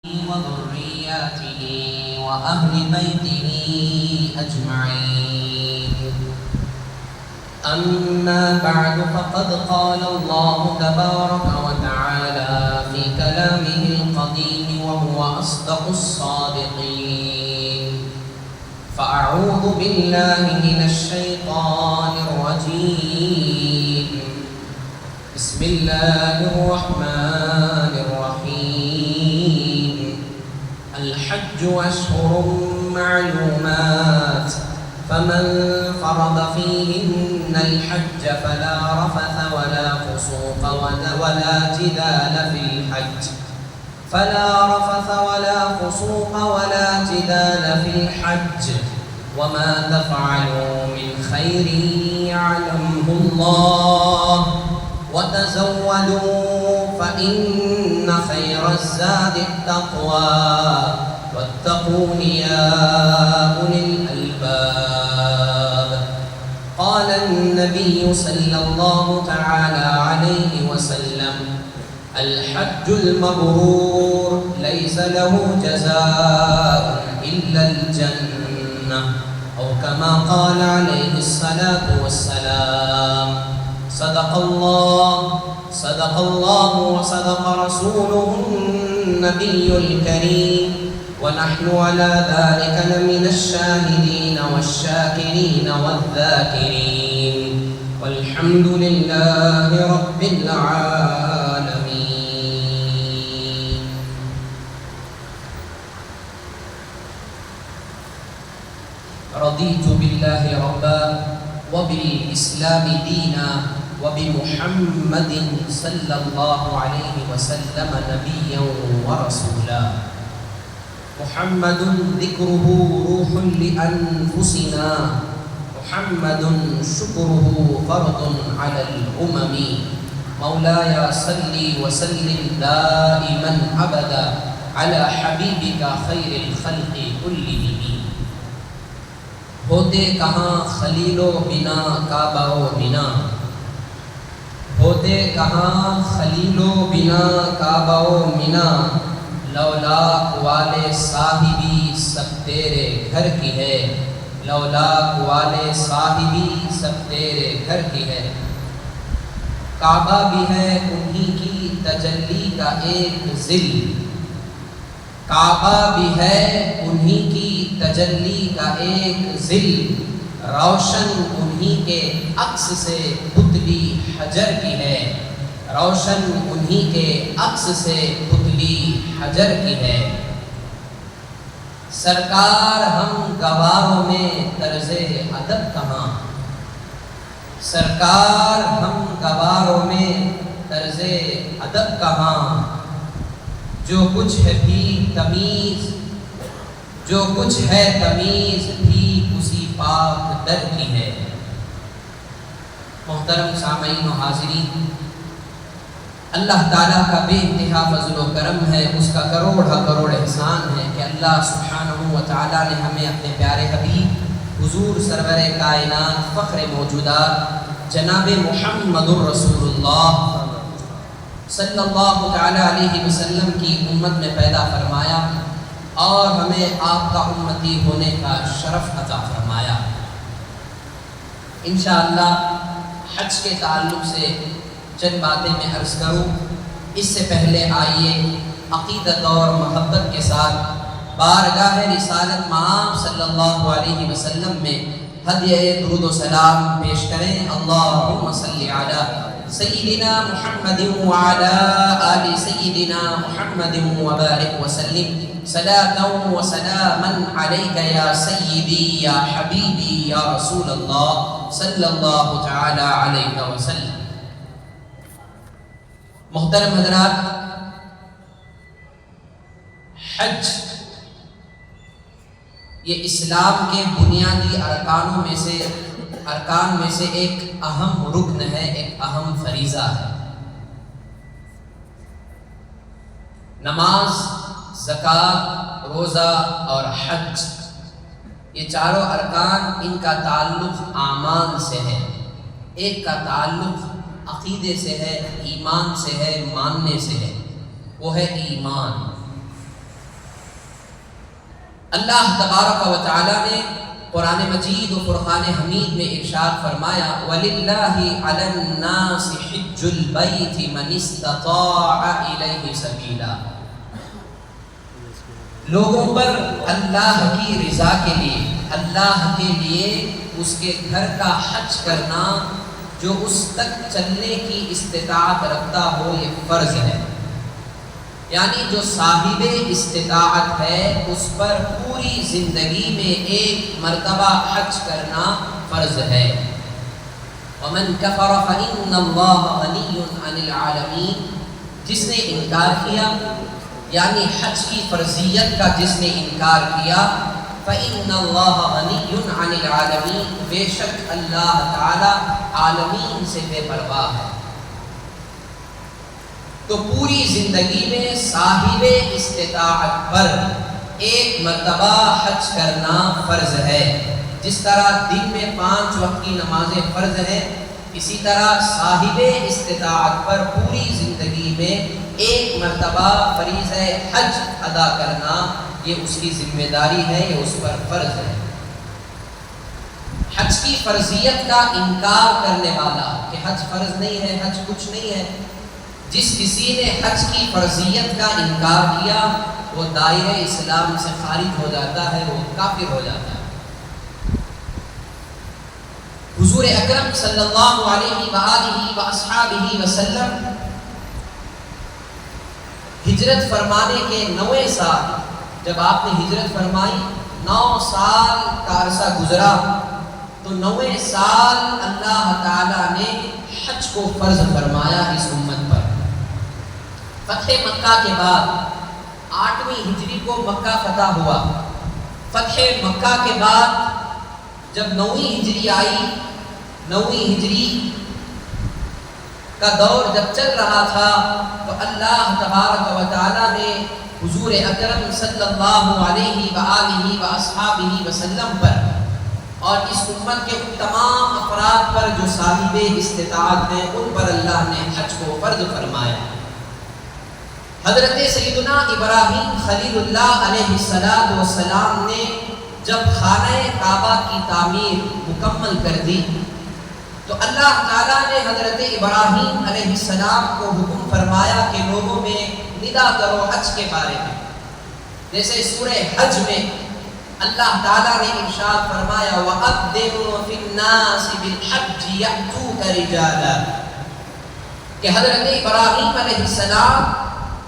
وذرياته وأهل بيته أجمعين. أما بعد فقد قال الله تبارك وتعالى في كلامه القديم وهو أصدق الصادقين. فأعوذ بالله من الشيطان الرجيم. بسم الله الرحمن الرحيم. الحج أشهر معلومات فمن فرض فيهن الحج فلا رفث ولا فسوق ولا جدال في الحج في الحج وما تفعلوا من خير يعلمه الله وتزودوا فإن خير الزاد التقوى واتقون يا أولي الألباب. قال النبي صلى الله تعالى عليه وسلم: الحج المبرور ليس له جزاء إلا الجنة، أو كما قال عليه الصلاة والسلام. صدق الله وصدق رسوله النبي الكريم، ونحن على ذلك لمن الشاهدين والشاكرين والذاكرين، والحمد لله رب العالمين. رضيت بالله ربا وبالإسلام دينا وبمحمد صلى الله عليه وسلم نبيا ورسولا. محمد ذكره روح لأنفسنا، محمد شكره فرض على الأمم. مولاي صل وسلم دائما أبدا على حبيبك خير الخلق كلهم. ہوتے کہاں خلیل و بنا کعبہ و بنا، ہوتے کہاں خلیل و بنا کعبہ و منا، لولاک والے صاحبی سب تیرے گھر کی ہے، لولاک والے صاحبی سب تیرے گھر کی ہے. کعبہ بھی ہے انہی کی تجلی کا ایک ظل، کعبہ بھی ہے انہی کی تجلی کا ایک ظل، روشن انہی کے عکس سے پتلی حجر کی ہے، روشن انہی کے عکس سے پتلی حجر کی ہے. سرکار ہم گواروں میں طرز ادب کہاں، سرکار ہم گواروں میں طرز ادب کہاں، جو کچھ ہے بھی تمیز، جو کچھ ہے تمیز بھی اسی پاک در کی ہے. محترم سامعین و حاضرین، اللہ تعالیٰ کا بے انتہا فضل و کرم ہے، اس کا کروڑ احسان ہے کہ اللہ سبحانہ و تعالیٰ نے ہمیں اپنے پیارے حبیب حضور سرور کائنات فخر موجودات جناب محمد الرسول اللہ صلی اللہ تعالیٰ علیہ وسلم کی امت میں پیدا فرمایا اور ہمیں آپ کا امتی ہونے کا شرف عطا فرمایا. انشاءاللہ حج کے تعلق سے چند باتیں میں عرض کروں. اس سے پہلے آئیے عقیدت اور محبت کے ساتھ بارگاہ رسالت مآب صلی اللہ علیہ وسلم میں ہدیہ درود و سلام پیش کریں. اللہم صلی علی سیدنا محمد وعلی آل سیدنا محمد وبارک وسلم صلاة و سلاما علیک یا سیدی یا حبیبی یا رسول اللہ صلی اللہ تعالی علیہ وسلم. محترم حضرات، حج یہ اسلام کے بنیادی ارکان میں سے ایک اہم رکن ہے، ایک اہم فریضہ ہے. نماز، زکوٰۃ، روزہ اور حج، یہ چاروں ارکان، ان کا تعلق اعمال سے ہے. ایک کا تعلق عقیدے سے ہے، ایمان سے ہے، ماننے سے ہے، وہ ہے ایمان. اللہ تبارک و تعالی نے قرآن مجید و فرقان حمید میں ارشاد فرمایا وَلِلَّهِ عَلَى النَّاسِ حِجُّ الْبَيْتِ مَنِ اسْتَطَاعَ إِلَيْهِ سَبِيلًا، لوگوں پر اللہ کی رضا کے لیے، اللہ کے لیے اس کے گھر کا حج کرنا جو اس تک چلنے کی استطاعت رکھتا ہو یہ فرض ہے۔ یعنی جو صاحب استطاعت ہے اس پر پوری زندگی میں ایک مرتبہ حج کرنا فرض ہے۔ وَمَنْ كَفَرَ فَإِنَّ اللَّهَ غَنِيٌّ عَنِ الْعَالَمِينَ، جس نے انکار کیا یعنی حج کی فرضیت کا جس نے انکار کیا فَإِنَّ اللَّهَ غَنِيٌّ عَنِ الْعَالَمِينَ، بے شک اللہ تعالی عالمین سے بے پرواہ ہے۔ تو پوری زندگی میں صاحب استطاعت پر ایک مرتبہ حج کرنا فرض ہے۔ جس طرح دن میں 5 وقت کی نمازیں فرض ہیں، اسی طرح صاحب استطاعت پر پوری زندگی میں ایک مرتبہ فریضہ حج ادا کرنا یہ اس کی ذمہ داری ہے، یہ اس پر فرض ہے۔ حج کی فرضیت کا انکار کرنے والا کہ حج فرض نہیں ہے، حج کچھ نہیں ہے، جس کسی نے حج کی فرضیت کا انکار کیا وہ دائرہ اسلام سے خارج ہو جاتا ہے، وہ کافر ہو جاتا ہے۔ حضور اکرم صلی اللہ علیہ وآلہ وآصحابہ وسلم ہجرت فرمانے کے 9ویں سال جب آپ نے ہجرت فرمائی، 9 سال کا عرصہ گزرا تو 9ویں سال اللہ تعالیٰ نے حج کو فرض فرمایا اس امت پر۔ فتح مکہ کے بعد 8ویں ہجری کو مکہ فتح ہوا۔ فتح مکہ کے بعد جب 9ویں ہجری آئی، 9ویں ہجری کا دور جب چل رہا تھا تو اللہ تبارک و تعالی نے حضور اکرم صلی اللہ علیہ وآلہ وآصحابہ وسلم پر اور اس امت کے ان تمام افراد پر جو صاحب استطاعت ہیں ان پر اللہ نے حج کو فرض فرمایا۔ حضرت سیدنا ابراہیم خلیل اللہ علیہ السلام نے جب خانہ کعبہ کی تعمیر مکمل کر دی تو اللہ تعالیٰ نے حضرت ابراہیم علیہ السلام کو حکم فرمایا کہ لوگوں میں ندا کرو حج کے بارے میں۔ جیسے سورہ حج میں اللہ تعالیٰ نے ارشاد فرمایا وَأَذِّنْ فِي النَّاسِ بِالْحَجِّ يَأْتُوكَ رِجَالًا، کہ حضرت ابراہیم علیہ السلام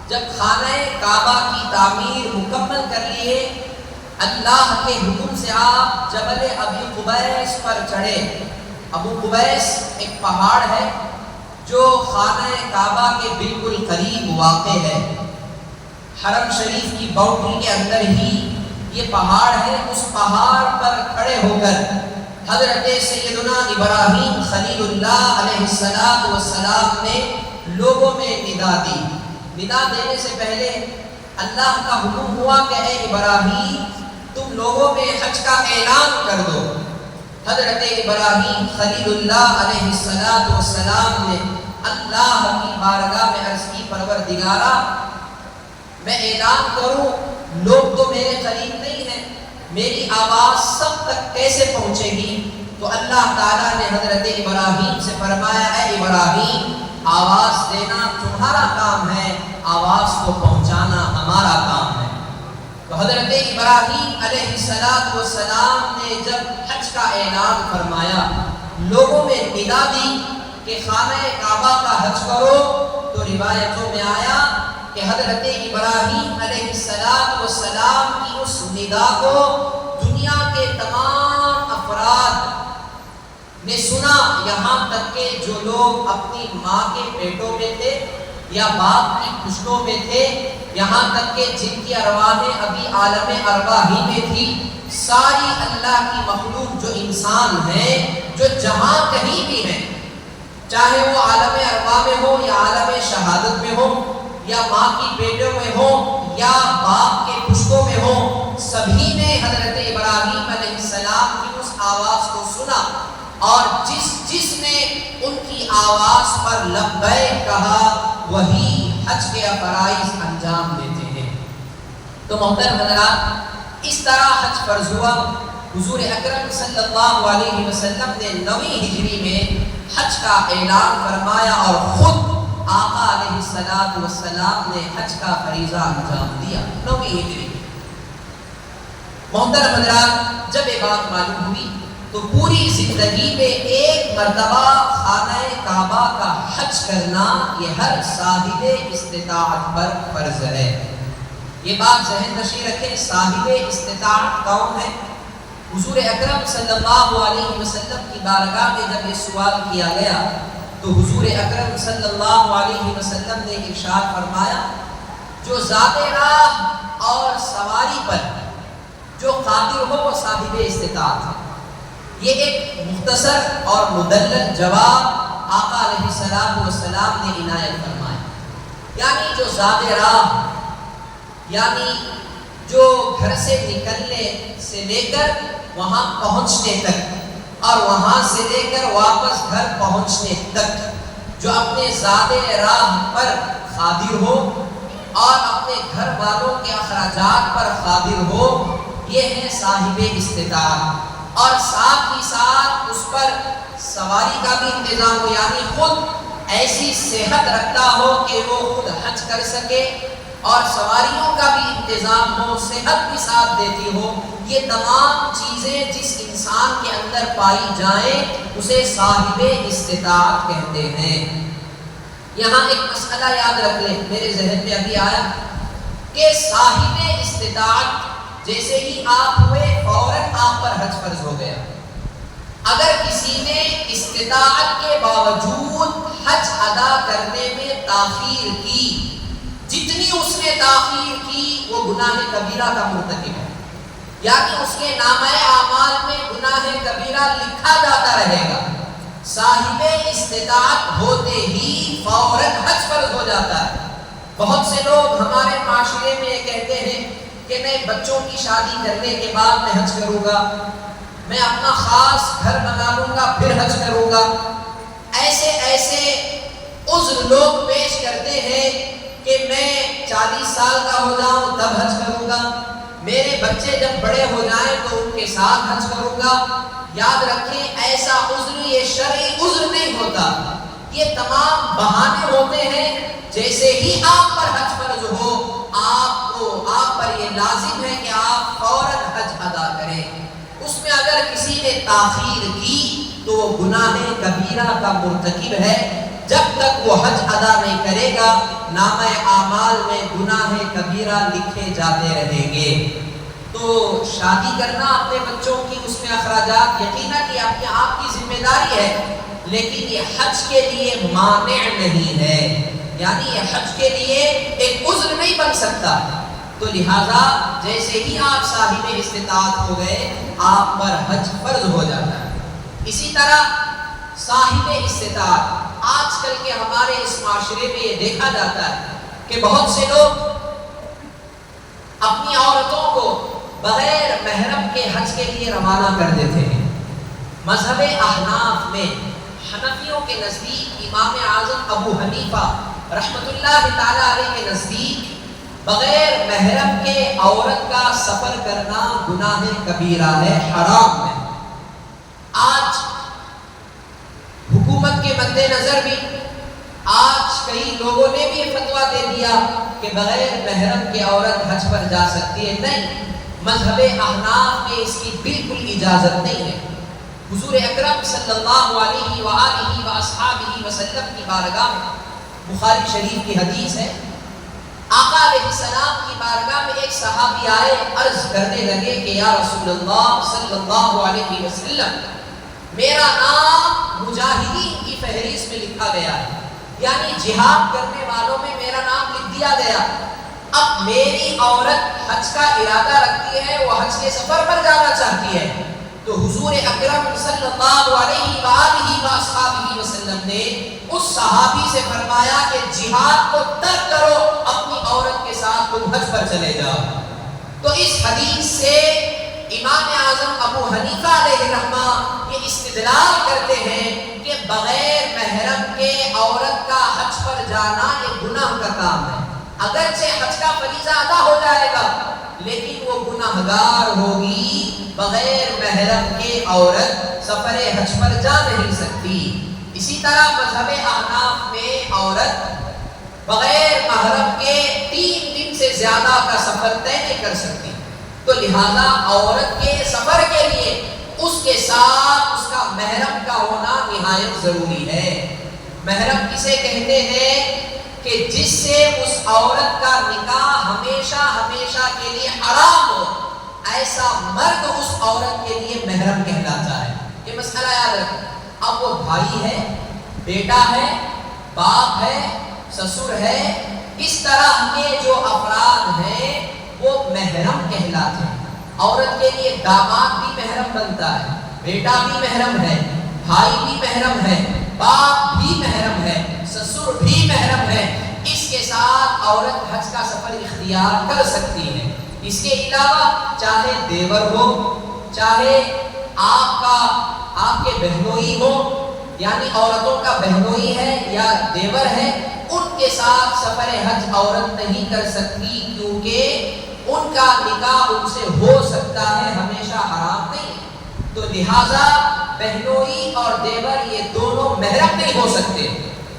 جب خانہ کعبہ کی تعمیر مکمل کر لیے، اللہ کے حکم سے آپ جبل ابی قبیس پر چڑھے۔ ابو قبیس ایک پہاڑ ہے جو خانہ کعبہ کے بالکل قریب واقع ہے، حرم شریف کی باؤنڈری کے اندر ہی یہ پہاڑ ہے۔ اس پہاڑ پر کھڑے ہو کر حضرت سیدنا ابراہیم خلیل اللہ علیہ السلام نے لوگوں میں ندا دی۔ ندا دینے سے پہلے اللہ کا حکم ہوا کہ اے ابراہیم تم لوگوں میں حج کا اعلان کر دو۔ حضرت ابراہیم خلیل اللہ علیہ السلام نے اللہ کی بارگاہ میں عرض کی پروردگارا میں اعلان کروں، لوگ تو میرے قریب نہیں ہیں، میری آواز سب تک کیسے پہنچے گی؟ تو اللہ تعالیٰ نے حضرت ابراہیم سے فرمایا اے ابراہیم آواز دینا تمہارا کام ہے، آواز کو پہنچانا ہمارا کام ہے۔ تو حضرت ابراہیم علیہ السلام نے جب حج کا اعلان فرمایا، لوگوں میں ندا دی کہ خانہ کعبہ کا حج کرو، تو روایتوں میں آیا کہ حضرت ابراہیم علیہ السلام کی اس ندا کو دنیا کے تمام افراد نے سنا، یہاں تک کہ جو لوگ اپنی ماں کے پیٹوں میں تھے یا باپ کی پشتوں میں تھے، یہاں تک کہ جن کی ارواحیں ابھی عالم ارواح ہی میں تھی، ساری اللہ کی مخلوق جو انسان ہیں جو جہاں کہیں بھی ہیں، چاہے وہ عالم ارواح میں ہو یا عالم شہادت میں ہو یا ماں کی پیٹوں میں ہو یا باپ کے پشتوں میں ہو، سبھی نے حضرت ابراہیم علیہ السلام کی اس آواز کو سنا، اور جس نے ان کی آواز پر لبیک کہا وہی حج کے فرائض انجام دیتے ہیں۔ تو محترم حضرات، اس طرح حج فرض ہوا۔ حضور اکرم صلی اللہ علیہ وسلم نے 9ویں ہجری میں حج کا اعلان فرمایا اور خود آقا علیہ السلام نے حج کا فریضہ انجام دیا 9ویں ہجری۔ محترم حضرات، جب یہ بات معلوم ہوئی تو پوری زندگی میں ایک مرتبہ خانہ کعبہ کا حج کرنا یہ ہر صاحب استطاعت پر فرض ہے۔ یہ بات ذہن نشین رکھیں، صاحب استطاعت کون ہے؟ حضور اکرم صلی اللہ علیہ وسلم کی بارگاہ میں جب یہ سوال کیا گیا تو حضور اکرم صلی اللہ علیہ وسلم نے ارشاد فرمایا، جو ذات راہ اور سواری پر جو قادر ہو وہ صاحب استطاعت ہے۔ یہ ایک مختصر اور مدلل جواب آقا علیہ السلام نے عنایت فرمایا، یعنی جو ذات راہ، یعنی جو گھر سے نکلنے سے لے کر وہاں پہنچنے تک اور وہاں سے لے کر واپس گھر پہنچنے تک جو اپنے ذات راہ پر قادر ہو اور اپنے گھر والوں کے اخراجات پر قادر ہو، یہ ہے صاحب استطاعت۔ اور ساتھ ہی ساتھ اس پر سواری کا بھی انتظام ہو، یعنی خود ایسی صحت رکھتا ہو کہ وہ خود حج کر سکے اور سواریوں کا بھی انتظام ہو، صحت بھی ساتھ دیتی ہو۔ یہ تمام چیزیں جس انسان کے اندر پائی جائیں اسے صاحب استطاعت کہتے ہیں۔ یہاں ایک مسئلہ یاد رکھ لیں، میرے ذہن میں ابھی آیا کہ صاحب استطاعت جیسے ہی آپ ہوئے فوراً آپ پر حج فرض ہو گیا۔ اگر کسی نے استطاعت کے باوجود حج ادا کرنے میں تاخیر کی، جتنی اس نے تاخیر کی وہ گناہ کبیرہ کا مرتکب ہے، یعنی اس کے نامہ اعمال میں گناہ کبیرہ لکھا جاتا رہے گا۔ صاحب استطاعت ہوتے ہی فوراً حج فرض ہو جاتا ہے۔ بہت سے لوگ ہمارے معاشرے میں کہتے ہیں کہ میں بچوں کی شادی کرنے کے بعد میں حج کروں گا، میں اپنا خاص گھر بنا لوں گا پھر حج کروں گا۔ ایسے عذر لوگ پیش کرتے ہیں کہ میں 40 سال کا ہو جاؤں تب حج کروں گا، میرے بچے جب بڑے ہو جائیں تو ان کے ساتھ حج کروں گا۔ یاد رکھیں، ایسا عذر یہ شرعی عذر نہیں ہوتا، یہ تمام بہانے ہوتے ہیں۔ جیسے ہی آپ پر حج فرض ہو آپ پر یہ لازم ہے کہ آپ فوراً حج ادا کریں۔ اس میں اگر کسی نے تاخیر کی تو وہ گناہ کبیرہ کا مرتکب ہے۔ جب تک وہ حج ادا نہیں کرے گا نامہ اعمال میں گناہ کبیرہ لکھے جاتے رہیں گے۔ تو شادی کرنا اپنے بچوں کی اس میں اخراجات یقیناً یہ اپنے آپ کی ذمہ داری ہے، لیکن یہ حج کے لیے مانع نہیں ہے، یعنی یہ حج کے لیے ایک عذر نہیں بن سکتا۔ تو لہذا جیسے ہی آپ صاحب استطاعت ہو گئے آپ پر حج فرض ہو جاتا ہے۔ اسی طرح صاحب استطاعت آج کل کے ہمارے اس معاشرے میں یہ دیکھا جاتا ہے کہ بہت سے لوگ اپنی عورتوں کو بغیر محرم کے حج کے لیے روانہ کر دیتے ہیں۔ مذہب احناف میں حنفیوں کے نزدیک امام اعظم ابو حنیفہ رحمۃ اللہ تعالی علیہ کے نزدیک بغیر محرم کے عورت کا سفر کرنا گناہ کبیرہ ہے، حرام ہے۔ آج حکومت کے مد نظر بھی آج کئی لوگوں نے بھی یہ فتویٰ دے دیا کہ بغیر محرم کے عورت حج پر جا سکتی ہے۔ نہیں، مذہب احناف میں اس کی بالکل اجازت نہیں ہے۔ حضور اکرم صلی اللہ علیہ وآلہ وآصحابہ وسلم کی بارگاہ میں بخاری شریف کی حدیث ہے، آقا علیہ السلام کی بارگاہ میں ایک صحابی آئے، عرض کرنے لگے کہ یا رسول اللہ صلی اللہ علیہ وسلم، میرا نام مجاہدین کی فہرست میں لکھا گیا ہے، یعنی جہاد کرنے والوں میں میرا نام لکھ دیا گیا۔ اب میری عورت حج کا ارادہ رکھتی ہے، وہ حج کے سفر پر جانا چاہتی ہے، تو حضور اکرم صلی اللہ علیہ وآلہ وآصحابہ وسلم نے اس صحابی سے فرمایا کہ جہاد کو ترک کرو، اپنی عورت کے ساتھ تم حج پر چلے جاؤ۔ تو اس حدیث سے امام اعظم ابو حنیفہ علیہ رحمہ یہ استدلال کرتے ہیں کہ بغیر محرم کے عورت کا حج پر جانا یہ گناہ کا کام ہے۔ اگرچہ حج کا فریضہ ادا ہو جائے گا لیکن وہ گناہ گناہگار ہوگی، بغیر محرم کے عورت سفر حج پر جا نہیں سکتی۔ اسی طرح مذہب احناف میں عورت بغیر محرم کے 3 دن سے زیادہ کا سفر طے نہیں کر سکتی، تو لہذا عورت کے سفر کے لیے اس کے ساتھ اس کا محرم کا ہونا نہایت ضروری ہے۔ محرم کسے کہتے ہیں کہ جس سے اس عورت کا نکاح ہمیشہ ہمیشہ کے لیے حرام ہو، ایسا مرد اس عورت کے لیے محرم کہلاتا ہے۔ یہ مسئلہ یاد رکھیں۔ اب وہ بھائی ہے، بیٹا ہے، باپ ہے، سسر ہے، اس طرح کے جو افراد ہیں وہ محرم کہلاتے ہیں۔ عورت کے لیے داماد بھی محرم بنتا ہے، بیٹا بھی محرم ہے، بھائی بھی محرم ہے، باپ بھی محرم ہے، سسر بھی محرم ہے۔ اس کے ساتھ عورت حج کا سفر اختیار کر سکتی ہے۔ اس کے علاوہ چاہے دیور ہو، چاہے آپ کے بہنوئی ہو، یعنی عورتوں کا بہنوئی ہے یا دیور ہے، ان کے ساتھ سفر حج عورت نہیں کر سکتی، کیونکہ ان کا نکاح ان سے ہو سکتا ہے، ہمیشہ حرام نہیں۔ تو لہذا بہنوئی اور دیور یہ دونوں محرم نہیں ہو سکتے۔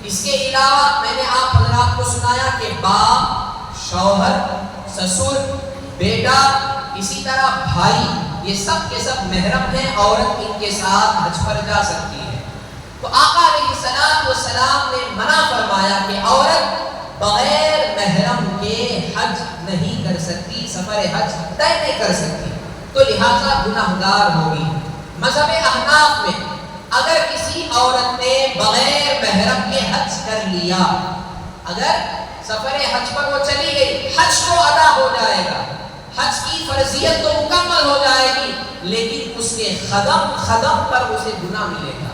اس کے علاوہ میں نے آپ حضرات کو سنایا کہ باپ، شوہر، سسر، بیٹا، اسی طرح بھائی، یہ سب کے سب محرم ہیں، عورت ان کے ساتھ حج پر جا سکتی ہے۔ تو آقا علیہ السلام نے منع فرمایا کہ عورت بغیر محرم کے حج نہیں کر سکتی، سفر حج طے نہیں کر سکتی، تو لہذا گناہگار ہوگی۔ مذہب احناف میں اگر کسی عورت نے بغیر محرم کے حج کر لیا، اگر سفر حج پر وہ چلی گئی، حج تو ادا ہو جائے گا، حج کی فرضیت تو مکمل ہو جائے گی، لیکن اس کے قدم پر اسے گناہ ملے گا،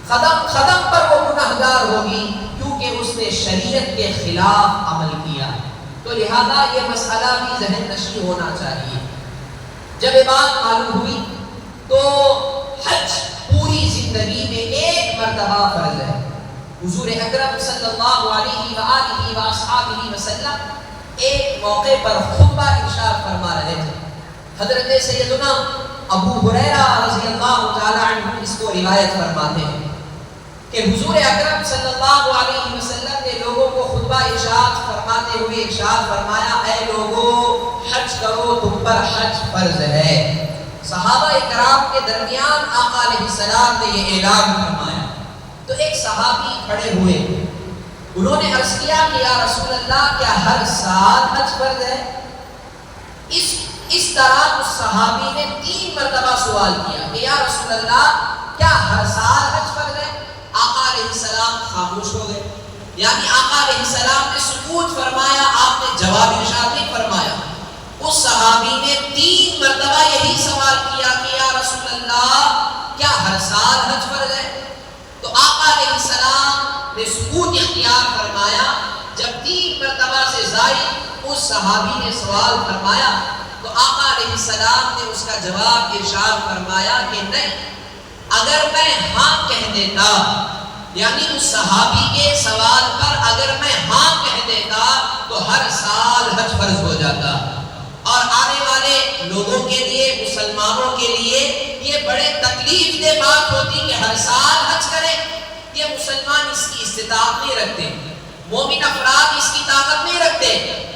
قدم پر وہ گناہگار ہوگی، کیونکہ اس نے شریعت کے خلاف عمل کیا۔ تو لہذا یہ مسئلہ بھی ذہن نشین ہونا چاہیے۔ جب یہ بات معلوم ہوئی تو حج پوری زندگی میں ایک مرتبہ فرض ہے۔ حضور اکرم صلی اللہ علیہ وآلہ وآصحابہ وسلم ایک موقع پر خطبہ ارشاد فرما رہے تھے۔ حضرت سیدنا ابو ہریرہ رضی اللہ تعالی عنہ اس کو روایت فرماتے ہیں کہ حضور اکرم صلی اللہ علیہ وسلم نے لوگوں کو خطبہ ارشاد فرماتے ہوئے ارشاد فرمایا، اے لوگو حج کرو، تم پر حج فرض ہے۔ صحابہ اکرام کے درمیان آقا علیہ السلام نے یہ اعلان فرمایا تو ایک صحابی کھڑے ہوئے، انہوں نے عرض کیا کہ یا رسول اللہ کیا ہر سال حج فرض ہے؟ اس طرح اس صحابی نے 3 مرتبہ سوال کیا کہ یا رسول اللہ کیا ہر سال حج فرض ہے؟ آقا علیہ السلام خاموش ہو گئے، یعنی آقا علیہ السلام نے سکوت فرمایا، آپ نے جواب ارشاد نہیں فرمایا۔ اس صحابی نے 3 مرتبہ یہی سوال کیا کہ یا رسول اللہ کیا ہر سال حج فرض ہے؟ تو آقا علیہ السلام نے سکوت اختیار فرمایا۔ جب 3 مرتبہ سے زائد اس صحابی نے سوال فرمایا تو آقا علیہ السلام نے اس کا جواب ارشاد فرمایا کہ نہیں، اگر میں ہاں کہہ دیتا، یعنی اس صحابی کے سوال پر اگر میں ہاں کہہ دیتا تو ہر سال حج فرض ہو جاتا، اور آنے والے لوگوں کے لیے، مسلمانوں کے لیے یہ بڑے تکلیف دہ بات ہوتی کہ ہر سال حج کرے۔ یہ مسلمان اس کی استطاعت نہیں رکھتے، مومن افراد اس کی طاقت نہیں رکھتے۔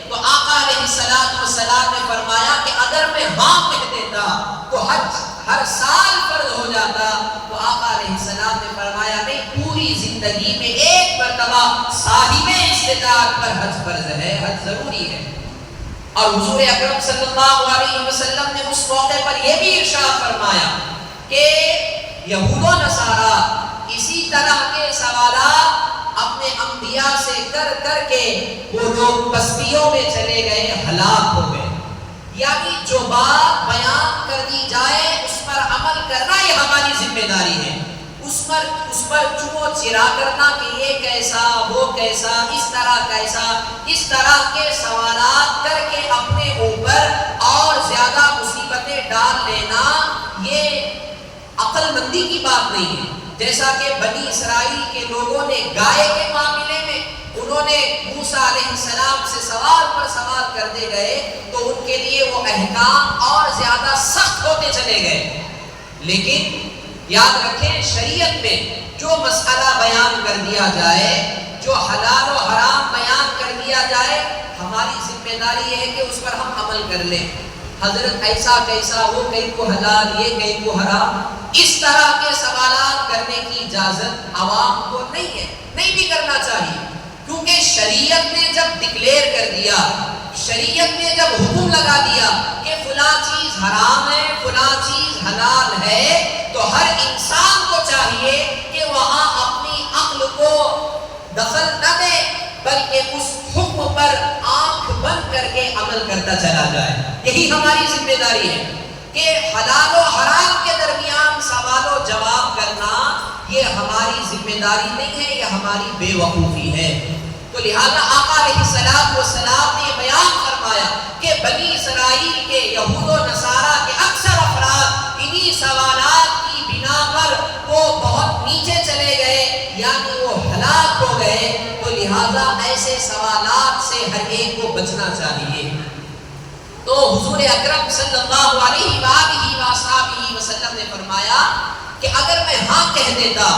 تو آقا علیہ السلام نے فرمایا کہ اگر میں ہاں کہہ دیتا تو حج ہر سال فرض ہو جاتا۔ تو آقا علیہ السلام نے فرمایا نہیں، پوری زندگی میں ایک مرتبہ صاحب استطاعت پر حج فرض ہے، حج ضروری ہے۔ اور حضور اکرم صلی اللہ علیہ وسلم نے اس موقع پر یہ بھی ارشاد فرمایا کہ یہود و نصارہ اسی طرح کے سوالات اپنے انبیاء سے کر کر کے وہ لوگ بستیوں میں چلے گئے، ہلاک ہو گئے۔ یعنی جو بات بیان کر دی جائے اس پر عمل کرنا یہ ہماری ذمہ داری ہے، اس پر چو چرا کرنا کہ یہ کیسا، وہ کیسا، اس طرح کے سوالات کر کے اپنے اوپر اور زیادہ مصیبتیں ڈال لینا یہ عقل مندی کی بات نہیں ہے۔ جیسا کہ بنی اسرائیل کے لوگوں نے گائے کے معاملے میں انہوں نے موسیٰ علیہ السلام سے سوال پر سوال کرتے گئے تو ان کے لیے وہ احکام اور زیادہ سخت ہوتے چلے گئے. لیکن یاد رکھیں شریعت میں جو مسئلہ بیان کر دیا جائے، جو حلال و حرام بیان کر دیا جائے، ہماری ذمہ داری یہ ہے کہ اس پر ہم عمل کر لیں. حضرت ایسا کیسا، وہ کہیں کو حلال یہ کہیں کو حرام، اس طرح کے سوالات کرنے کی اجازت عوام کو نہیں ہے، نہیں بھی کرنا چاہیے. کیونکہ شریعت نے جب ڈکلیئر کر دیا، شریعت نے جب حکم لگا دیا کہ فلاں چیز حرام ہے فلاں چیز حلال ہے، تو ہر انسان کو چاہیے کہ وہاں اپنی عقل کو دخل نہ دے، بلکہ اس حکم پر آنکھ بند کر کے عمل کرتا چلا جائے. یہی ہماری ذمہ داری ہے کہ حلال و حرام کے درمیان سوال و جواب کرنا یہ ہماری ذمہ داری نہیں ہے، یہ ہماری بے وقوفی ہے. تو لہذا آقا علیہ السلام نے بیان فرمایا کہ بنی اسرائیل کے یہود و نصارہ کے اکثر افراد انہی سوالات کی بنا پر وہ بہت نیچے چلے گئے، یعنی وہ ہلاک ہو گئے. تو لہذا ایسے سوالات سے ہر ایک کو بچنا چاہیے. تو حضور اکرم صلی اللہ علیہ وآلہ وسلم نے فرمایا کہ اگر میں ہاں کہہ دیتا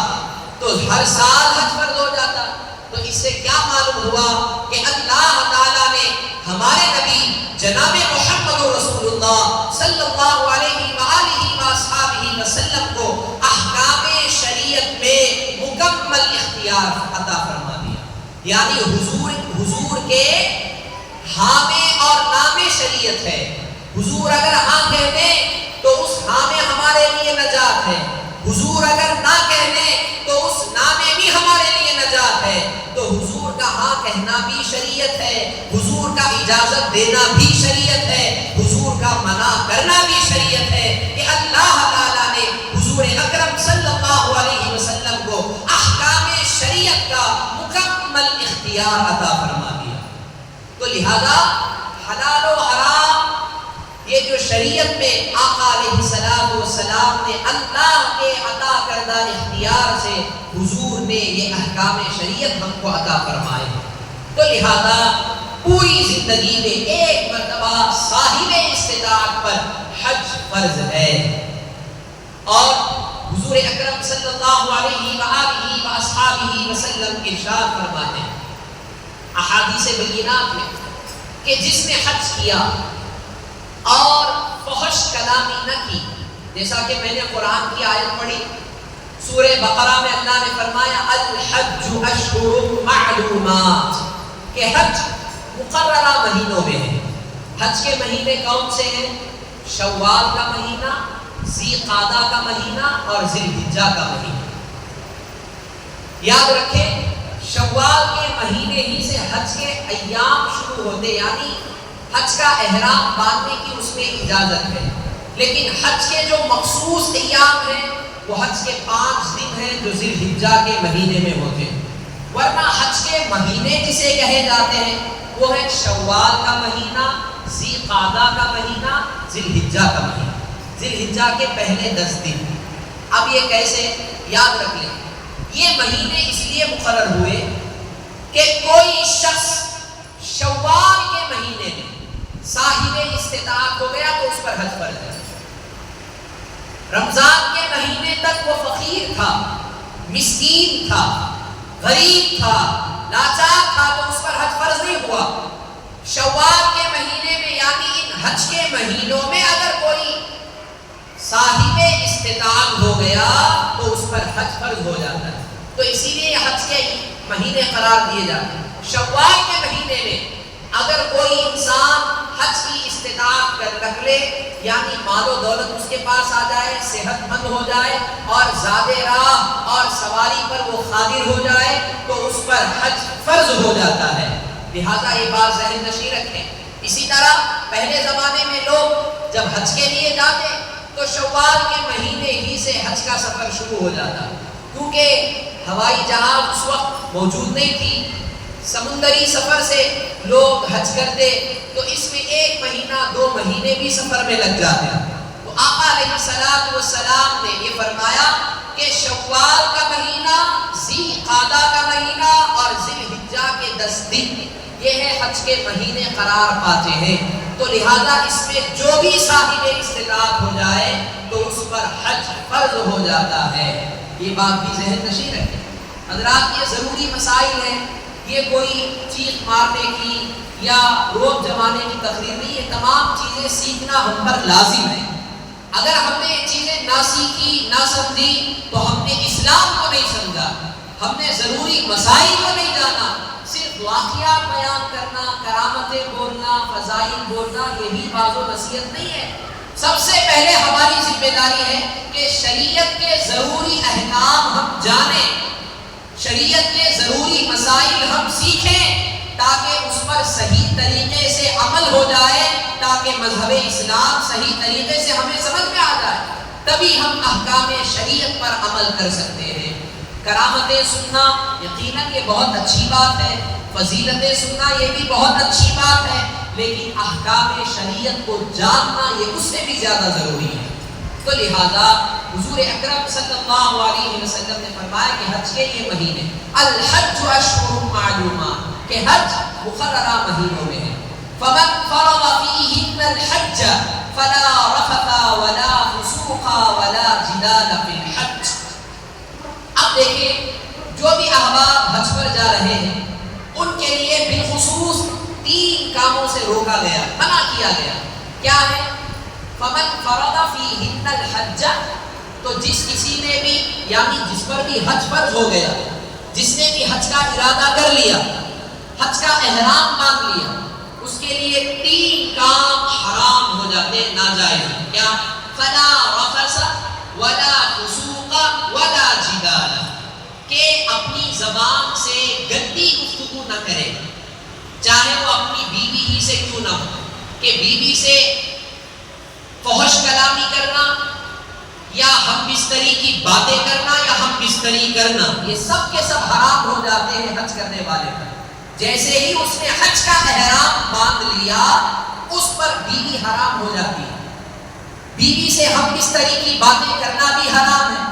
تو ہر سال حج فرض ہو جاتا. تو اس سے کیا معلوم ہوا کہ اللہ تعالیٰ نے ہمارے نبی جناب محمد رسول اللہ صلی اللہ علیہ وآلہ وسلم کو احکام شریعت میں مکمل اختیار عطا فرما دیا. یعنی حضور کے ہاں میں اور نام شریعت ہے. حضور اگر ہاں کہہ دیں تو اس ہاں میں ہمارے لیے نجات ہے، حضور اگر نہ کہہ دیں تو اس نام میں بھی ہمارے لیے نجات ہے. تو حضور کا ہاں کہنا بھی شریعت ہے، حضور کا اجازت دینا بھی شریعت ہے، حضور کا منع کرنا بھی شریعت ہے. کہ اللہ تعالیٰ نے حضور اکرم صلی اللہ علیہ وسلم کو احکام شریعت کا مکمل اختیار عطا فرما دیا. تو لہذا حلال و حرام یہ جو شریعت میں آقا علیہ السلام نے اللہ کے عطا کردہ اختیار سے حضور نے یہ احکام شریعت ہم کو عطا فرمائے. تو لہذا پوری زندگی میں ایک مرتبہ صاحب استطاعت پر حج فرض ہے. اور حضور اکرم صلی اللہ علیہ وآلہ وسلم ارشاد فرماتے ہیں احادیث بینات میں کہ جس نے حج کیا اور فحش کلامی نہ کی، جیسا کہ میں نے قرآن کی آیت پڑھی سورہ بقرہ میں اللہ نے فرمایا الحج اشہر معلومات، کہ حج مقررہ مہینوں میں ہے. حج کے مہینے کون سے ہیں؟ شوال کا مہینہ، ذی قعدہ کا مہینہ اور ذی الحجہ کا مہینہ. یاد رکھیں شوال کے مہینے ہی سے حج کے ایام شروع ہوتے، یعنی حج کا احرام باندھنے کی اس میں اجازت ہے. لیکن حج کے جو مخصوص ایام ہیں وہ حج کے 5 دن ہیں جو ذی الحجہ کے مہینے میں ہوتے ہیں. ورنہ حج کے مہینے جسے کہے جاتے ہیں وہ ہے شوال کا مہینہ، ذی قعدہ کا مہینہ، ذی الحجہ کا مہینہ. ذی الحجہ کے پہلے 10 دن. اب یہ کیسے یاد رکھ لیں، یہ مہینے اس لیے مقرر ہوئے کہ کوئی شخص شوال کے مہینے میں صاحب استطاعت ہو گیا تو اس پر حج فرض ہے. رمضان کے مہینے تک وہ فقیر تھا، مسکین تھا، غریب تھا، لاچار تھا تو اس پر حج فرض نہیں ہوا. شوال کے مہینے میں یعنی ان حج کے مہینوں میں اگر کوئی صاحب استطاعت ہو گیا تو اس پر حج فرض ہو جاتا ہے. تو اسی لیے حج کے مہینے قرار دیے جاتے ہیں. شوال کے مہینے میں اگر کوئی انسان حج کی استطاعت کر رکھ لے، یعنی مال و دولت اس کے پاس آ جائے، صحت مند ہو جائے اور زیادہ راہ اور سواری پر وہ قادر ہو جائے تو اس پر حج فرض ہو جاتا ہے. لہذا یہ بات ذہن نشین رکھیں. اسی طرح پہلے زمانے میں لوگ جب حج کے لیے جاتے تو شوال کے مہینے ہی سے حج کا سفر شروع ہو جاتا، کیونکہ ہوائی جہاز اس وقت موجود نہیں تھی. سمندری سفر سے لوگ حج کرتے تو اس میں 1 مہینہ 2 مہینے بھی سفر میں لگ جاتے. تو آقا علیہ السلام نے یہ فرمایا کہ شوال کا مہینہ، ذی قعدہ کا مہینہ اور ذی الحجہ کے 10 دن یہ ہے حج کے مہینے قرار پاتے ہیں، تو لہذا اس میں جو بھی صاحب استطاعت ہو جائے تو اس پر حج فرض ہو جاتا ہے۔ یہ بات بھی ذہن نشین رکھیں حضرات، یہ ضروری مسائل ہیں، یہ کوئی چیخ مارنے کی یا روب جمانے کی تقریر نہیں، یہ تمام چیزیں سیکھنا ہم پر لازم ہے۔ اگر ہم نے یہ چیزیں نہ سیکھی نہ سمجھی تو ہم نے اسلام کو نہیں سمجھا، ہم نے ضروری مسائل کو نہیں جانا۔ صرف واقعات بیان کرنا، کرامتیں بولنا، فضائل بولنا یہی باز و نصیحت نہیں ہے۔ سب سے پہلے ہماری ذمہ داری ہے کہ شریعت کے ضروری احکام ہم جانیں، شریعت کے ضروری مسائل ہم سیکھیں تاکہ اس پر صحیح طریقے سے عمل ہو جائے، تاکہ مذہب اسلام صحیح طریقے سے ہمیں سمجھ میں آ جائے، تبھی ہم احکام شریعت پر عمل کر سکتے ہیں۔ کرامتیں سننا یقیناً یہ بہت اچھی بات ہے، فضیلتیں سننا یہ بھی بہت اچھی بات ہے، لیکن احکام شریعت کو جاننا یہ اس سے بھی زیادہ ضروری ہے۔ تو لہذا حضور اکرم صلی اللہ علیہ وسلم نے فرمایا کہ حج کے یہ مہینے، الحج اشہر معلومات، کہ حج مقررہ مہینوں میں ہے۔ فمن فرض فیہن الحج فلا رفث ولا فسوق ولا جدال فی الحج۔ اب دیکھیں جو بھی احباب حج پر جا رہے ہیں ان کے لیے بالخصوص 3 کاموں سے روکا گیا، منع کیا گیا۔ کیا ہے؟ فمن فرض فیہن الحج، تو جس کسی نے بھی یعنی جس پر بھی حج فرض ہو گیا، جس نے بھی حج کا ارادہ کر لیا، حج کا احرام باندھ لیا، اس کے لیے 3 کام حرام ہو جاتے، ناجائز۔ کیا؟ فلا رفث ولا فسوق ولا جدال، کہ اپنی زبان سے گندی گفتگو نہ کرے، چاہے وہ اپنی بیوی ہی سے کیوں نہ ہو، کہ بیوی سے فحش کلامی کرنا یا ہم بستری کی باتیں کرنا یا ہم بستری کرنا، یہ سب کے سب حرام ہو جاتے ہیں حج کرنے والے پر۔ جیسے ہی اس نے حج کا احرام باندھ لیا اس پر بیوی حرام ہو جاتی ہے، بیوی سے ہم بستری کی باتیں کرنا بھی حرام ہے،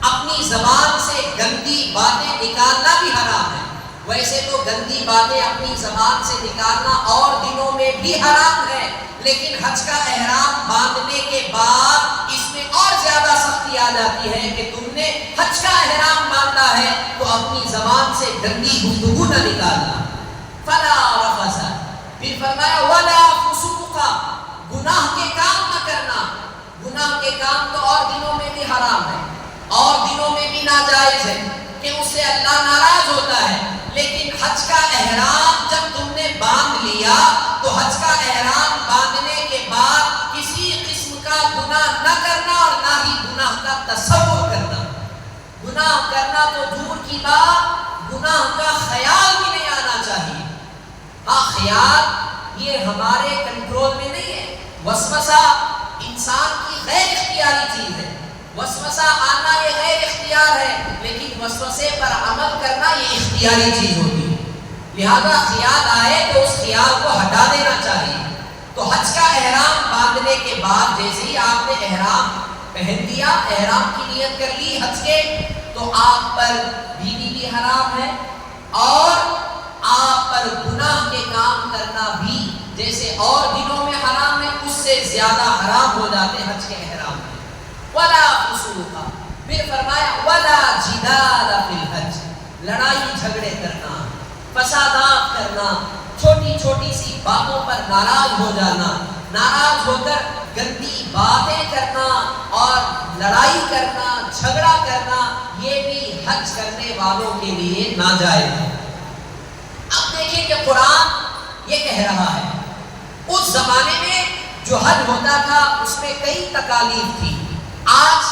اپنی زبان سے گندی باتیں نکالنا بھی حرام ہے۔ ویسے تو گندی باتیں اپنی زبان سے نکالنا اور دنوں میں بھی حرام ہے، لیکن حج کا احرام باندھنے کے بعد اس میں اور زیادہ سختی آ جاتی ہے کہ تم نے حج کا احرام باندھا ہے تو اپنی زبان سے گندی گفتگو نہ نکالنا۔ فلا رفث، پھر فرمایا ولا فسوق، گناہ کے کام نہ کرنا۔ گناہ کے کام تو اور دنوں میں بھی حرام ہے اور دنوں میں بھی ناجائز ہے کہ اس سے اللہ ناراض ہوتا ہے، لیکن حج کا احرام جب تم نے باندھ لیا تو حج کا احرام باندھنے کے بعد کسی قسم کا گناہ نہ کرنا اور نہ ہی گناہ کا تصور کرنا۔ گناہ کرنا تو دور کی بات، گناہ کا خیال بھی نہیں آنا چاہیے۔ ہاں خیال یہ ہمارے کنٹرول میں نہیں ہے، وسوسہ انسان کی غیر اختیاری چیز ہے، وسوسہ آنا یہ غیر اختیار ہے، لیکن وسوسے پر عمل کرنا یہ اختیاری چیز ہوتی ہے۔ لہذا خیال آئے تو اس خیال کو ہٹا دینا چاہیے۔ تو حج کا احرام باندھنے کے بعد جیسے ہی آپ نے احرام پہن لیا، احرام کی نیت کر لی حج کے، تو آپ پر بیوی بھی حرام ہے اور آپ پر گناہ کے کام کرنا بھی جیسے اور دنوں میں حرام ہے اس سے زیادہ حرام ہو جاتے حج کے احرام میں۔ ولا فسوق، پھر فرمایا ولا جدال فی الحج، لڑائی جھگڑے کرنا، فسادات کرنا، چھوٹی چھوٹی سی باتوں پر ناراض ہو جانا، ناراض ہو کر گندی باتیں کرنا اور لڑائی کرنا، جھگڑا کرنا، یہ بھی حج کرنے والوں کے لیے ناجائز ہے۔ اب دیکھیں کہ قرآن یہ کہہ رہا ہے اس زمانے میں جو حج ہوتا تھا اس میں کئی تکالیف تھی، آج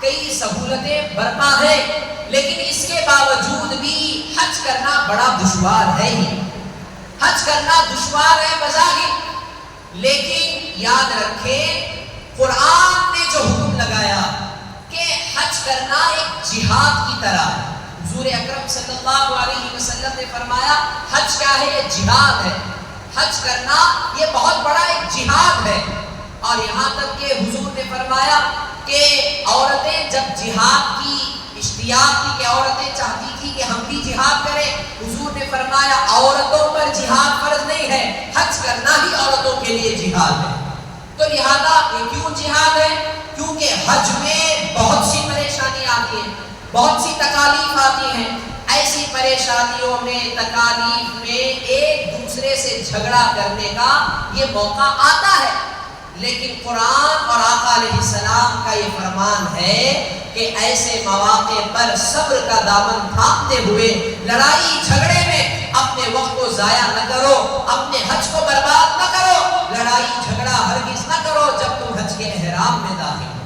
کئی سہولتیں برپا ہیں، لیکن اس کے باوجود بھی حج کرنا بڑا دشوار ہے ہی۔ حج کرنا دشوار ہے بظاہر، لیکن یاد رکھیں قرآن نے جو حکم لگایا کہ حج کرنا ایک جہاد کی طرح ہے۔ حضور اکرم صلی اللہ علیہ وسلم نے فرمایا حج کیا ہے؟ یہ جہاد ہے، حج کرنا یہ بہت بڑا ایک جہاد ہے۔ اور یہاں تک کہ حضور نے فرمایا کہ عورتیں جب جہاد کی اشتیاق تھی کہ عورتیں چاہتی تھی کہ ہم بھی جہاد کریں، حضور نے فرمایا عورتوں پر جہاد فرض نہیں ہے، حج کرنا ہی عورتوں کے لیے جہاد ہے۔ تو لہذا یہ کیوں جہاد ہے؟ کیونکہ حج میں بہت سی پریشانی آتی ہیں، بہت سی تکالیف آتی ہیں۔ ایسی پریشانیوں میں، تکالیف میں ایک دوسرے سے جھگڑا کرنے کا یہ موقع آتا ہے، لیکن قرآن اور آقا علیہ السلام کا یہ فرمان ہے کہ ایسے مواقع پر صبر کا دامن تھامتے ہوئے لڑائی جھگڑے میں اپنے وقت کو ضائع نہ کرو، اپنے حج کو برباد نہ کرو، لڑائی جھگڑا ہرگز نہ کرو جب تم حج کے احرام میں داخل ہو۔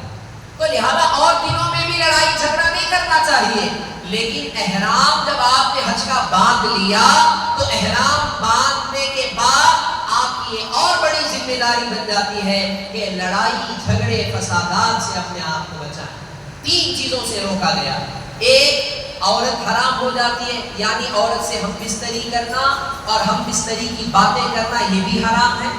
تو لہذا اور دنوں میں بھی لڑائی جھگڑا نہیں کرنا چاہیے، لیکن احرام جب آپ نے حج کا باندھ لیا تو احرام باندھنے کے بعد آپ کی اور بڑی ذمہ داری بن جاتی ہے کہ لڑائی جھگڑے فسادات سے اپنے آپ کو بچائیں۔ 3 چیزوں سے روکا گیا۔ ایک، عورت حرام ہو جاتی ہے، یعنی عورت سے ہم بستری کرنا اور ہم بستری کی باتیں کرنا یہ بھی حرام ہے،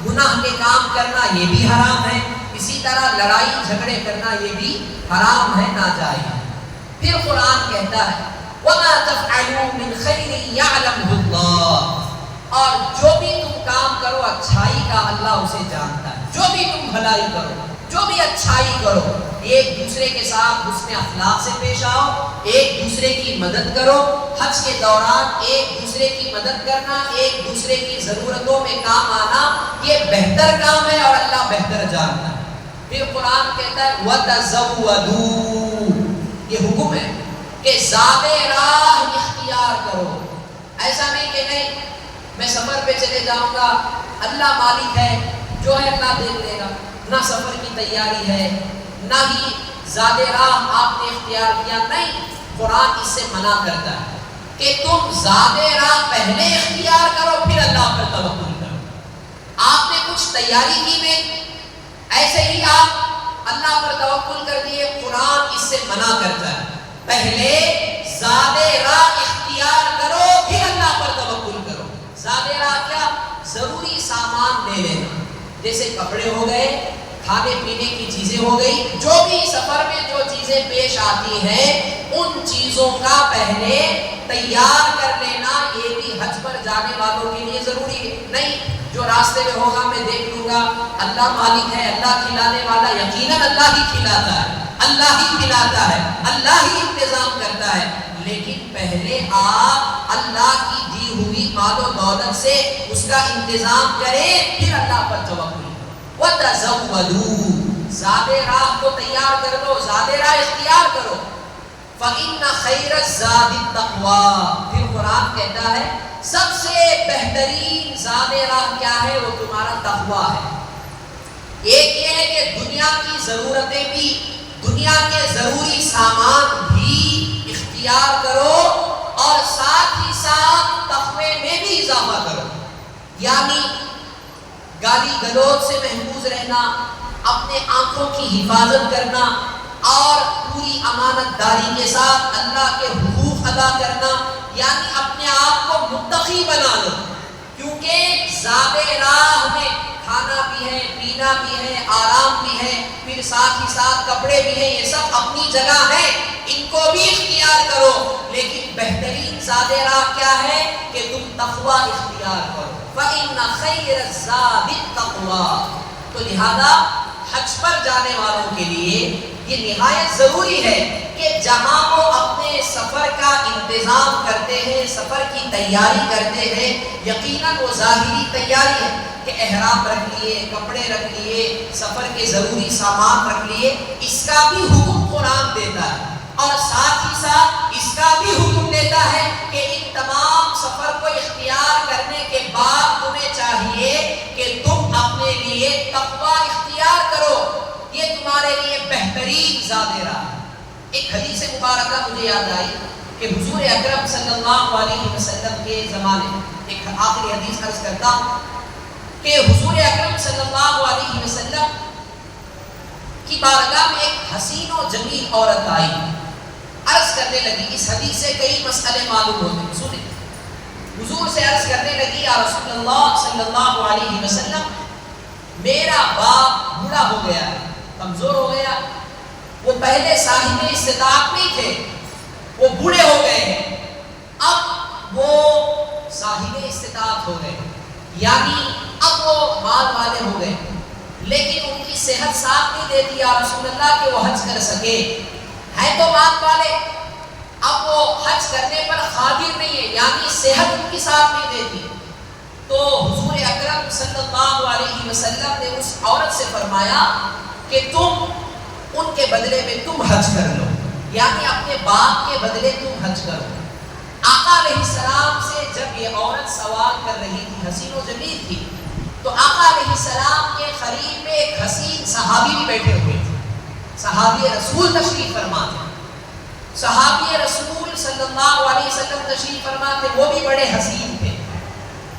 گناہ کے کام کرنا یہ بھی حرام ہے، اسی طرح لڑائی جھگڑے کرنا یہ بھی حرام ہے، ناجائز ہے۔ پھر قرآن کہتا ہے وَمَا تَفْعَلُوا مِنْ خَيْرٍ يَعْلَمْهُ اللَّهُ، اور جو بھی تم کام کرو اچھائی کا اللہ اسے جانتا ہے۔ جو بھی تم بھلائی کرو، جو بھی اچھائی کرو، ایک دوسرے کے ساتھ حسن اخلاق سے پیش آؤ، ایک دوسرے کی مدد کرو۔ حج کے دوران ایک دوسرے کی مدد کرنا، ایک دوسرے کی ضرورتوں میں کام آنا یہ بہتر کام ہے اور اللہ بہتر جانتا ہے۔ پھر قرآن کہتا ہے وَتَزَوَّدُوا، یہ حکم ہے کہ زاد راہ اختیار کرو۔ ایسا نہیں کہ نہیں میں سفر پہ چلے جاؤں گا، اللہ مالک ہے، جو ہے اللہ دیکھ لے گا، نہ سفر کی تیاری ہے نہ ہی زاد راہ آپ نے اختیار کیا۔ نہیں، قرآن اس سے منع کرتا ہے کہ تم زاد راہ پہلے اختیار کرو پھر اللہ پر توکل کرو۔ آپ نے کچھ تیاری کی نہیں، ایسے ہی آپ اللہ پر توکل کر دیے، قرآن اس سے منع کرتا ہے پہلے زاد راہ اختیار کرو پھر اللہ پر توکل کرو۔ زاد راہ کیا؟ ضروری سامان لے لینا، جیسے کپڑے ہو گئے، کھانے پینے کی چیزیں ہو گئی، جو بھی سفر میں جو چیزیں پیش آتی ہیں ان چیزوں کا پہلے تیار کر لینا، یہ بھی حج پر جانے والوں کے لیے ضروری ہے۔ نہیں جو راستے میں ہوگا میں دیکھ لوں گا، اللہ مالک ہے، اللہ کھلانے والا، یقیناً اللہ ہی کھلاتا ہے، اللہ ہی کھلاتا ہے، اللہ ہی انتظام کرتا ہے، لیکن پہلے آپ اللہ کی دی ہوئی مال و دولت سے اس کا انتظام کریں پھر اللہ پر توکل کرو۔ وَتَزَوَّدُوا، زاد راہ کو تیار کر لو، زاد راہ اختیار کرو۔ فَإِنَّ خَيْرَ الزَّادِ التَّقْوَىٰ، پھر قرآن کہتا ہے سب سے بہترین زاد راہ کیا ہے؟ وہ تمہارا تقویٰ ہے۔ ایک یہ ہے کہ دنیا کی ضرورتیں بھی، دنیا کے ضروری سامان بھی اختیار کرو اور ساتھ ہی ساتھ تقوی میں بھی اضافہ کرو، یعنی گالی گلوچ سے محفوظ رہنا، اپنے آنکھوں کی حفاظت کرنا اور پوری امانت داری کے ساتھ اللہ کے حقوق ادا کرنا، یعنی اپنے آپ کو متقی بنا لو، کیونکہ زاد راہ میں کھانا بھی ہے، پینا بھی ہے، آرام بھی ہے، پھر ساتھ ہی ساتھ کپڑے بھی ہیں، یہ سب اپنی جگہ ہیں، ان کو بھی اختیار کرو، لیکن بہترین زاد راہ کیا ہے کہ تم تقویٰ اختیار کرو۔ فَإِنَّ خَيْرَ الزَّادِ التَّقْوَىٰ، تو لہذا حج پر جانے والوں کے لیے یہ نہایت ضروری ہے کہ جہاں وہ اپنے سفر کا انتظام کرتے ہیں، سفر کی تیاری کرتے ہیں، یقیناً وہ ظاہری تیاری ہے کہ احرام رکھ لیے، کپڑے رکھ لیے، سفر کے ضروری سامان رکھ لیے، اس کا بھی حکم قرآن دیتا ہے، اور ساتھ ہی ساتھ اس کا بھی حکم دیتا ہے کہ ان تمام سفر کو اختیار کرنے کے بعد تمہیں چاہیے کہ تم اپنے لیے تقویٰ اختیار کرو، یہ تمہارے لیے بہترین زاد راہ ہے۔ ایک حدیث مبارکہ مجھے یاد آئی کہ حضور اکرم صلی اللہ علیہ وسلم کے زمانے میں، ایک آخری حدیث عرض کرتا ہوں کہ حضور اکرم صلی اللہ علیہ وسلم کی بارگاہ میں ایک حسین و جمیل عورت آئی، عرض کرنے لگی، اس حدیث سے کئی مسئلے معلوم ہوتے ہیں، سنیں۔ حضور سے عرض کرنے لگی، یا رسول اللہ صلی اللہ علیہ وسلم، میرا باپ بوڑھا ہو گیا ہے، کمزور ہو گیا، پہلے صاحب استطاعت نہیں تھے، وہ بوڑھے ہو گئے ہیں، اب وہ صاحب استطاعت ہو گئے، یعنی اب وہ مال والے ہو گئے، لیکن ان کی صحت ساتھ نہیں دیتی یا رسول اللہ کہ وہ حج کر سکے، ہے تو مال والے، اب وہ حج کرنے پر قادر نہیں ہے، یعنی صحت ان کی ساتھ نہیں دیتی۔ تو حضور اکرم صلی اللہ علیہ وسلم نے اس عورت سے فرمایا کہ تم ان کے بدلے میں تم حج کر لو، یعنی اپنے باپ کے بدلے تم حج کرو۔ آقا علیہ السلام سے جب یہ عورت سوال کر رہی تھی، حسین و جمیل تھی، تو آقا علیہ السلام کے قریب میں ایک حسین صحابی بھی بیٹھے ہوئے تھے، صحابی رسول تشریف فرما تھے، صحابی رسول صلی اللہ علیہ وسلم تشریف فرما تھے، وہ بھی بڑے حسین تھے۔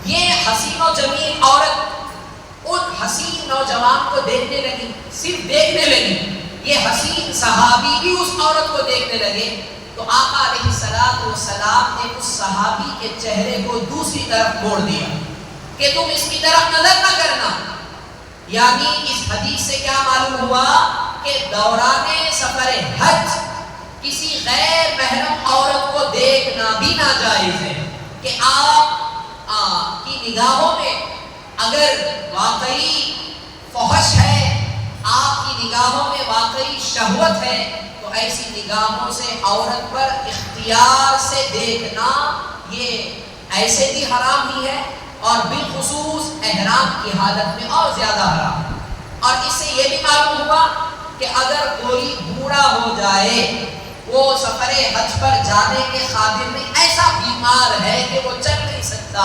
یہ حسین و جمیل عورت ان حسین نوجوان کو دیکھنے لگی، صرف دیکھنے لگی، یہ حسین صحابی بھی اس عورت کو دیکھنے لگے، تو آقا علیہ السلام نے اس صحابی کے چہرے کو دوسری طرف موڑ دیا کہ تم اس کی طرف نظر نہ کرنا۔ یعنی اس حدیث سے کیا معلوم ہوا کہ دوران سفر حج کسی غیر محرم عورت کو دیکھنا بھی ناجائز ہے، کہ آپ کی نگاہوں میں اگر واقعی فحش ہے، آپ کی نگاہوں میں واقعی شہوت ہے، تو ایسی نگاہوں سے عورت پر اختیار سے دیکھنا یہ ایسے بھی حرام ہی ہے، اور بالخصوص احرام کی حالت میں اور زیادہ حرام۔ اور اس سے یہ بھی معلوم ہوا کہ اگر کوئی بوڑھا ہو جائے، وہ سفر حج پر جانے کے قابل نہیں، ایسا بیمار ہے کہ وہ چل نہیں سکتا،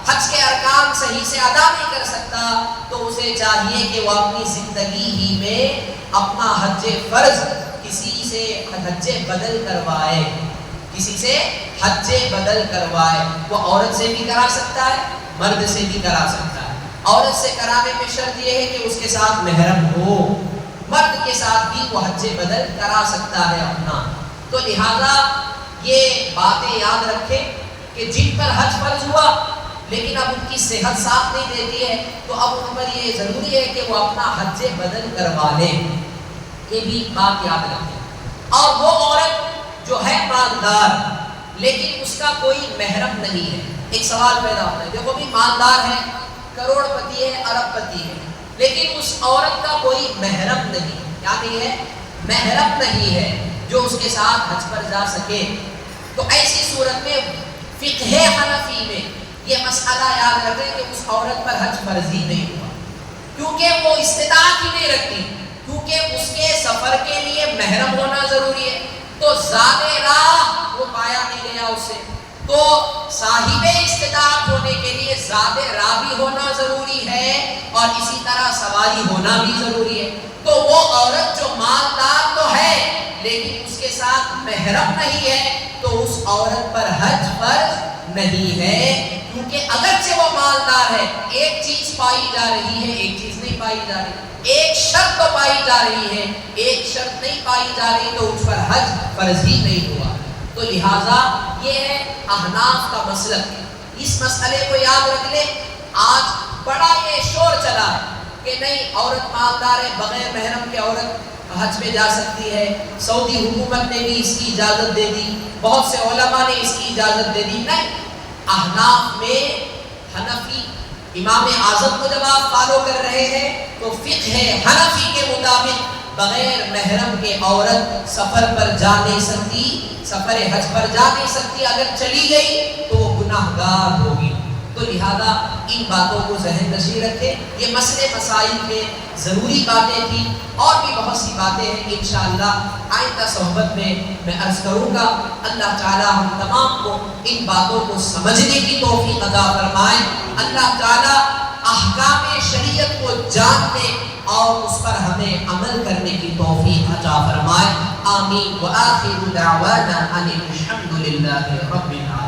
حج کے ارکان صحیح سے ادا نہیں کر سکتا، تو اسے چاہیے کہ وہ اپنی زندگی ہی میں اپنا حج فرض کسی سے حج بدل کروائے، کسی سے حج بدل کروائے۔ وہ عورت سے بھی کرا سکتا ہے، مرد سے بھی کرا سکتا ہے۔ عورت سے کرانے میں شرط یہ ہے کہ اس کے ساتھ محرم ہو، مرد کے ساتھ بھی وہ حج بدل کرا سکتا ہے اپنا۔ تو لہذا یہ باتیں یاد رکھیں کہ جن پر حج فرض ہوا لیکن اب ان کی صحت ساتھ نہیں دیتی ہے، تو اب ان پر یہ ضروری ہے کہ وہ اپنا حج بدل کروا لیں، یہ بھی بات یاد رکھیں۔ اور وہ عورت جو ہے مالدار لیکن اس کا کوئی محرم نہیں ہے، ایک سوال پیدا ہوتا ہے، دیکھو بھی مالدار ہے، کروڑ پتی ہے، ارب پتی ہے، لیکن اس عورت کا کوئی محرم نہیں، کیا نہیں ہے؟ محرم نہیں ہے جو اس کے ساتھ حج پر جا سکے، تو ایسی صورت میں فقہ حنفی میں یہ مسئلہ یاد رکھیں کہ اس عورت پر حج فرض ہی نہیں ہوا، کیونکہ وہ استطاعت ہی نہیں رکھتی، کیونکہ اس کے سفر کے لیے محرم ہونا ضروری ہے، تو زاد راہ وہ پایا نہیں گیا اس سے، تو صاحب استطاعت ہونے کے لیے زاد راہ بھی ہونا ضروری ہے، اور اسی طرح سواری ہونا بھی ضروری ہے۔ تو وہ عورت جو مالدار تو ہے لیکن اس کے ساتھ محرم نہیں ہے، تو اس عورت پر حج فرض نہیں ہے، کیونکہ اگرچہ وہ مالدار ہے، ایک چیز پائی جا رہی ہے، ایک چیز نہیں پائی جا رہی، ایک شرط تو پائی جا رہی ہے، ایک شرط نہیں پائی جا رہی، تو اس پر حج فرض ہی نہیں ہوا۔ تو لہٰذا یہ ہے احناف کا مسلک، اس مسئلے کو یاد رکھ لیں۔ آج بڑا یہ شور چلا ہے کہ نہیں، عورت مالدار ہے، بغیر محرم کے عورت حج میں جا سکتی ہے، سعودی حکومت نے بھی اس کی اجازت دے دی، بہت سے علماء نے اس کی اجازت دے دی۔ نہیں، احناف میں حنفی امام اعظم کو جب آپ فالو کر رہے ہیں تو فقہ حنفی کے مطابق بغیر محرم کے عورت سفر پر جا نہیں سکتی، سفر حج پر جا نہیں سکتی، اگر چلی گئی تو وہ گناہ گار ہوگی۔ تو لہذا ان باتوں کو ذہن نشین رکھیں، یہ مسئلے مسائل کے ضروری باتیں تھیں، اور بھی بہت سی باتیں ہیں کہ انشاءاللہ آئندہ صحبت میں عرض کروں گا۔ اللہ تعالیٰ ہم تمام کو ان باتوں کو سمجھنے کی توفیق عطا فرمائے، اللہ تعالیٰ احکام شریعت کو جاننے اور اس پر ہمیں عمل کرنے کی توفیق عطا فرمائے، آمین۔ وآخر دعوانا ان الحمد للہ رب العالمین۔